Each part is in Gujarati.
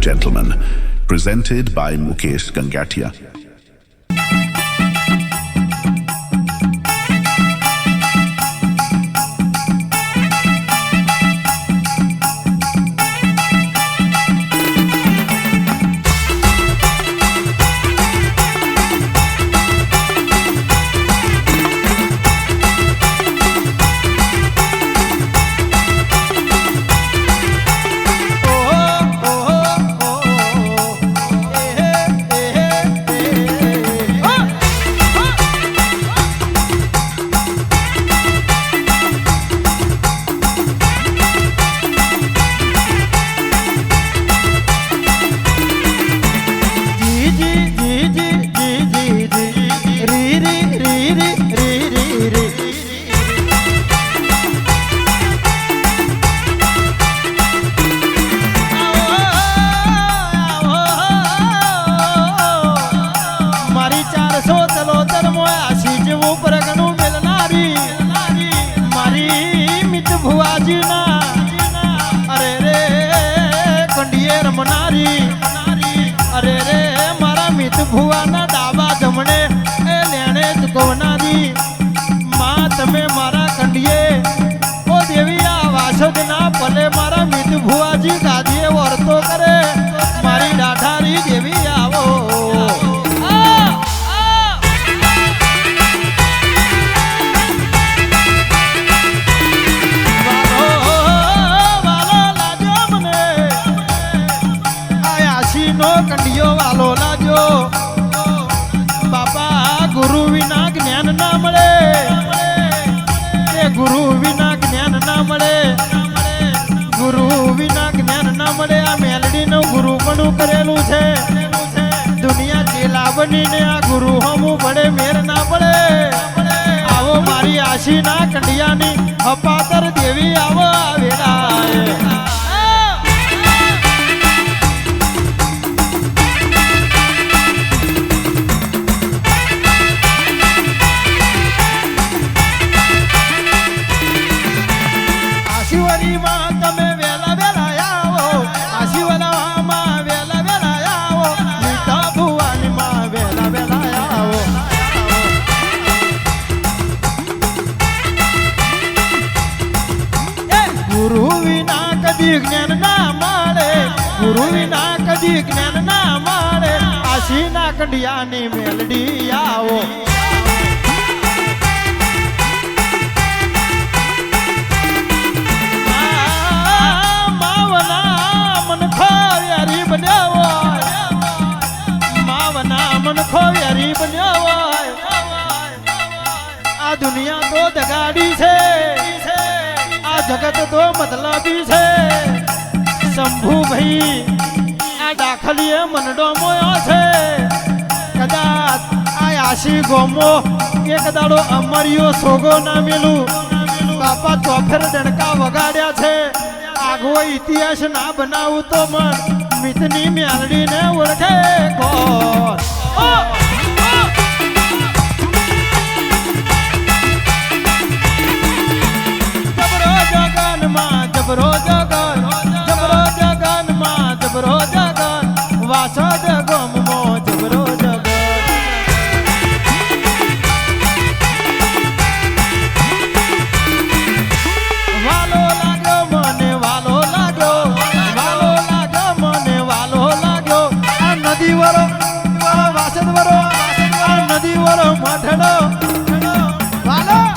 gentlemen, presented by Mukesh Gangatia. ભુવાના ડાબા જમણે એ લેણે ચૂકવનારી માં તમે મારા કંડિયે ઓ દેવી આ વાસદ ના પલે મારા મિત ભુવાજી ગાદીએ વર્તો કરે મારી ડાઢારી દેવી આવો કંડિયો વાલો લાજો બાપા ગુરુ વિના જ્ઞાન ના મળે એ ગુરુ વિના જ્ઞાન ના મળે ગુરુ વિના જ્ઞાન ના મળે આ મેલડી નું ગુરુ પણ કરેલું છે દુનિયા ચેલા બનીને આ ગુરુ હમું પડે મેર ના પડે આવો મારી આશી ના કંડિયાની અપાતર દેવી આવો આવેલા જ્ઞાન ના મળે ગુરુ વિના કદી જ્ઞાન ના મળે આશી ના કંડિયાની મેલડી આવો માવના મન ખોયારી બન્યા હોય માવના મન ખોયારી બન્યા હોય આ દુનિયા તો દગાડી છે જગત તો મતલબી છે શંભુ ભાઈ આ દાખલીએ મનડો મોયો છે કદાચ આ આશી ગોમો એક દાડો અમરિયો સોગો ના મેલું બાપા ચોફેર ડણકા વગાડ્યા છે આગવો ઇતિહાસ ના બનાવું તો મન મિતની મેલડીને ઓળખે કોણ જબરો જગન જબરો જગન માં જબરો જગન વાસદ ગમ મો જબરો જગન વાલો લાગ્યો મને વાલો લાગ્યો મને વાલો લાગ્યો આ નદી વરો વાસદ વરો આ નદી વરો મઠડો વાલો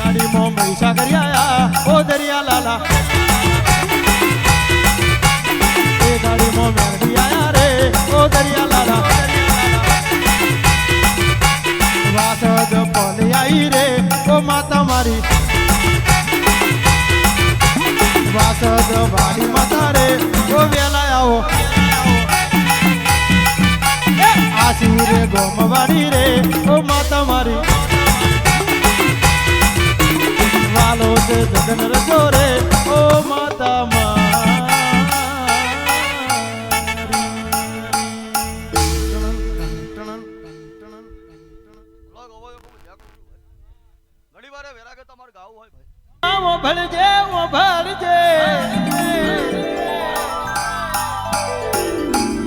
ગાડીમાં મહીસાગર આયા ઓ દરિયા લાલા એ ગાડીમાં મેરડી આયા રે ઓ દરિયા લાલા વાસદ પલે આઈ રે ઓ માતા મારી વાસદ વાડી માતા રે ઓ વેલા આવો આસી રે ગોમવાડી રે ઓ માતા મારી વાલો તે જગન રજો રે ઓ માતા ભળજે ભળજે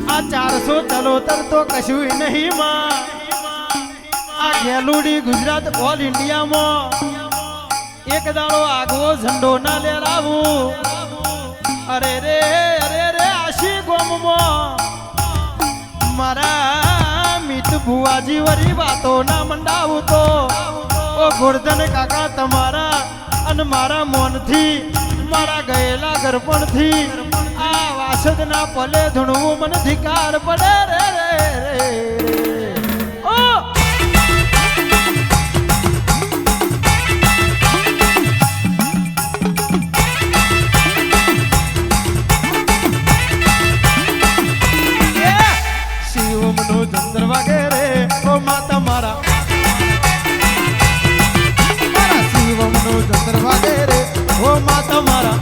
આ 400 ચલોતર તો કશું નહીં માં આ ગેલુડી ગુજરાત ઓલ ઇન્ડિયામાં એક દાડો આગવો ઝંડો ના લેરાવું અરે રે આશી ગોમમાં મારા મિત ભુવાજી વરી વાતો ના મંડાવું તો ઓ ગોરધન કાકા તમારા અને મારા મોનથી મારા ગયેલા ગરપણથી આ વાસદ ના પલે ધૂણવું મને ધિકાર પડે રે ઓ શિવમનો ચંદ્ર વાગે રે ઓ માતા મારા શિવમનો ચંદ્ર વાગે રે ઓ માતા મારા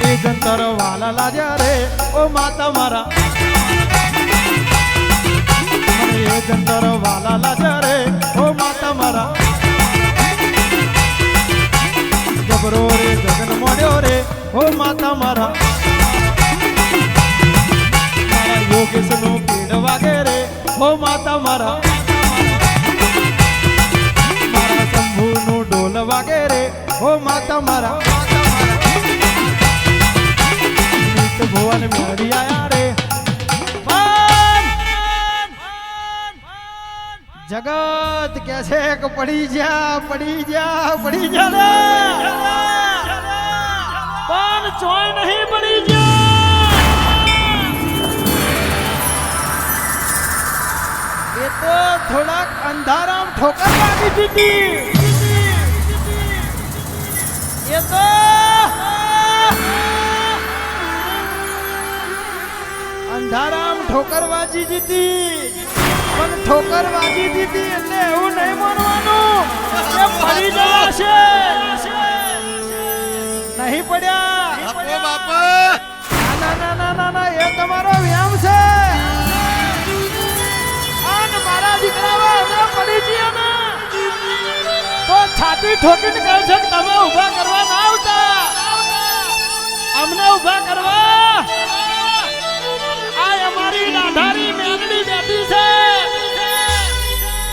એ જંતર વાલા લાજ્યા રે ઓ માતા મારા એ જંતર વાલા લાજ્યા રે ઓ માતા મારા ગબરો રે જગન મોડ્યો રે ઓ માતા મારા મારા યોગેશ નો પીડ વાગે રે ઓ માતા મારા મારા શંભુ નું ઢોલ વાગે રે ઓ માતા મારા ભુવન મેળી આયા રે જગત કે છે કે પડી જા રે પણ ચોય નહીં પડી જા એ તો થોડાક અંધારામ ઠોકર લાગી દીધી એ તો અંધારામ ઠોકર વાજી દીધી પણ ઠોકર વાજી દીધી એટલે એવું નહીં માનવાનું કે પડી જશે નહીં પડ્યા ના એ તમારો વ્યામ છે અને મારા દીકરાઓ અમે પડી જઈએ ને તો છાતી ઠોકીને કહે છે કે તમે ઊભા કરવા ના આવતા અમને ઊભા કરવા અમારી નાધારી મેંગડી બેઠી છે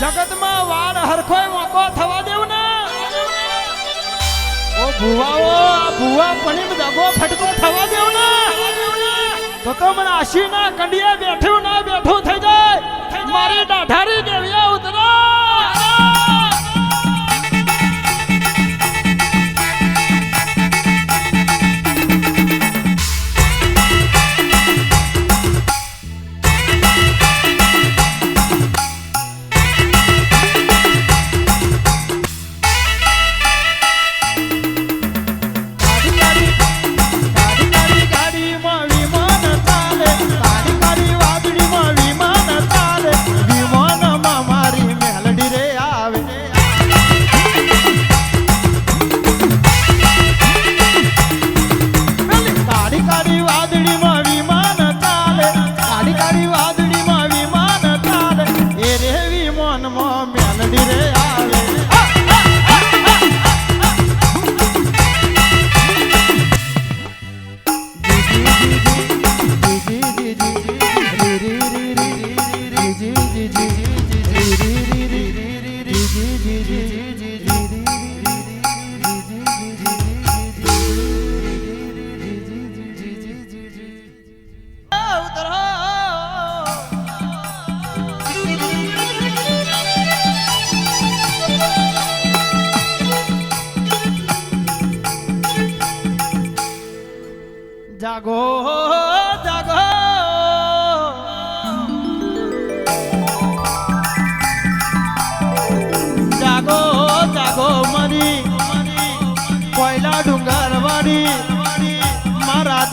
જગતમાં વાળ હરખોય મોકો થવા દેવું ને ઓ ભુવાઓ આ ભુવા પણીમ દગો ફટકો થવા દેવું ને તો મને આશી ના કંડિયા બેઠું થઈ જાય મારી નાધારી દેવિયા ઉતરો વિમાન મામા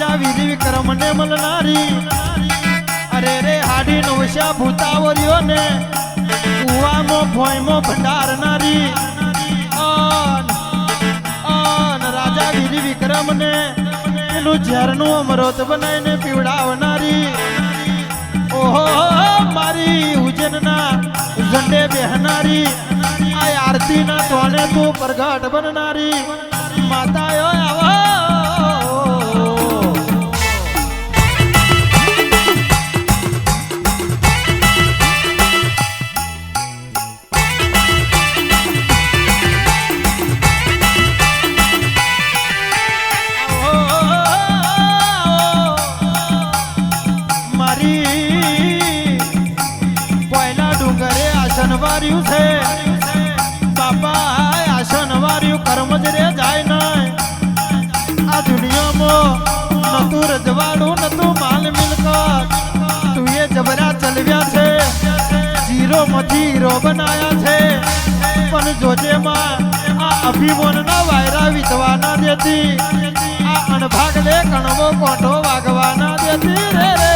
રાજા વિધિ વિક્રમ ને મળનારી અરે રે હાડી નવશા ભૂતાવરીઓ ને કુવામાં ભોયમાં ભંડારનારી રાજા વિધિ વિક્રમ ને પેલું ઝેરનું અમૃત બનાવીને પીવડાવનારી ઓહો મારી ઉજ્જૈનના ઝંડે બેહનારી આ આરતીના તોને તું પ્રગટ બનનારી માતાઓ આવો વાર્યું છે બાપા આશન વાર્યું કર્મ જ રે જાય નહીં આ દુનિયામાં નતું રજવાડું નતું માલ મિલકત તું એ જબરા ચલવ્યા છે જીરો માંથી હીરો બનાયા છે પણ જોજે માં આ અભિમાનના વાયરા વિધવા ના દેતી આ અણભાગ લે કણવો કોઠો વાગવા ના દેતી રે રે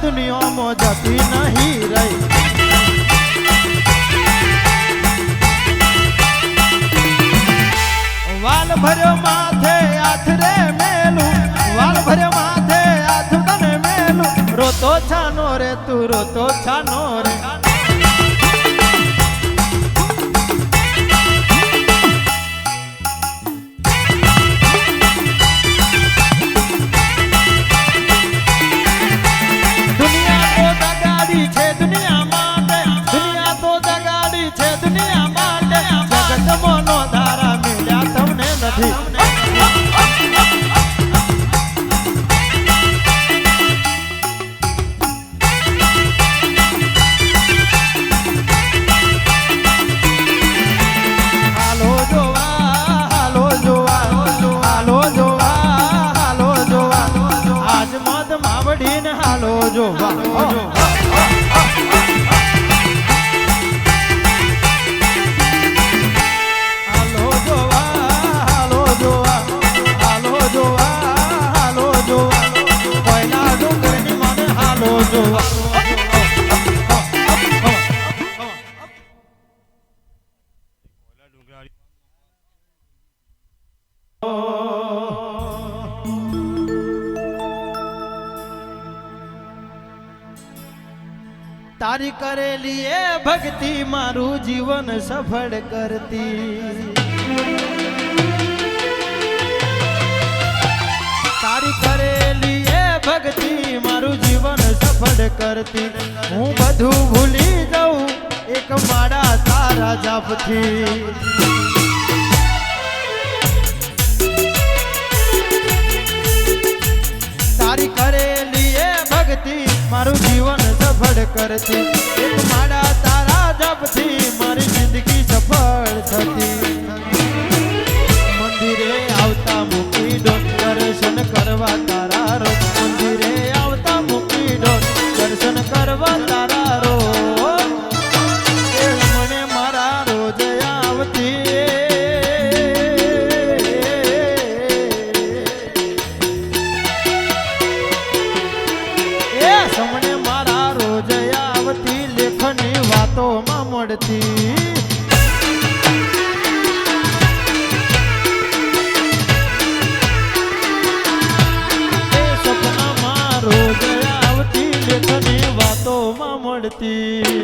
દુનિયામાં જતી નહીં રહી વાલ ભર્યો માથે હાથ રે મેલું વાલ ભર્યો માથે હાથ તને મેલું રોતો છાનો રે તું રોતો છાનો રે હાલો જોવા પહેલા ડુંગરની મને હાલો જોવા તારી કરેલી એ ભક્તિ મારું જીવન સફળ કરતી તારી કરેલી એ ભક્તિ મારું જીવન સફળ કરતી હું બધું ભૂલી જાઉં એક મારા તારા જાપથી તારી કરેલી એ ભક્તિ મારું જીવન સફળ કરતી એક મારા તારા જપથી મારી જિંદગી સફળ થતી મંદિરે આવતા મૂકી દો દર્શન કરવા તારા રોજ મંદિરે આવતા મૂકી દો દર્શન કરવા તારા રોજ મને મારા રોજ આવતી એ સમણે મારા રોજ આવતી લેખની વાતોમાં મળતી એ સપનામાં રોજ આવતી લેખની વાતોમાં મળતી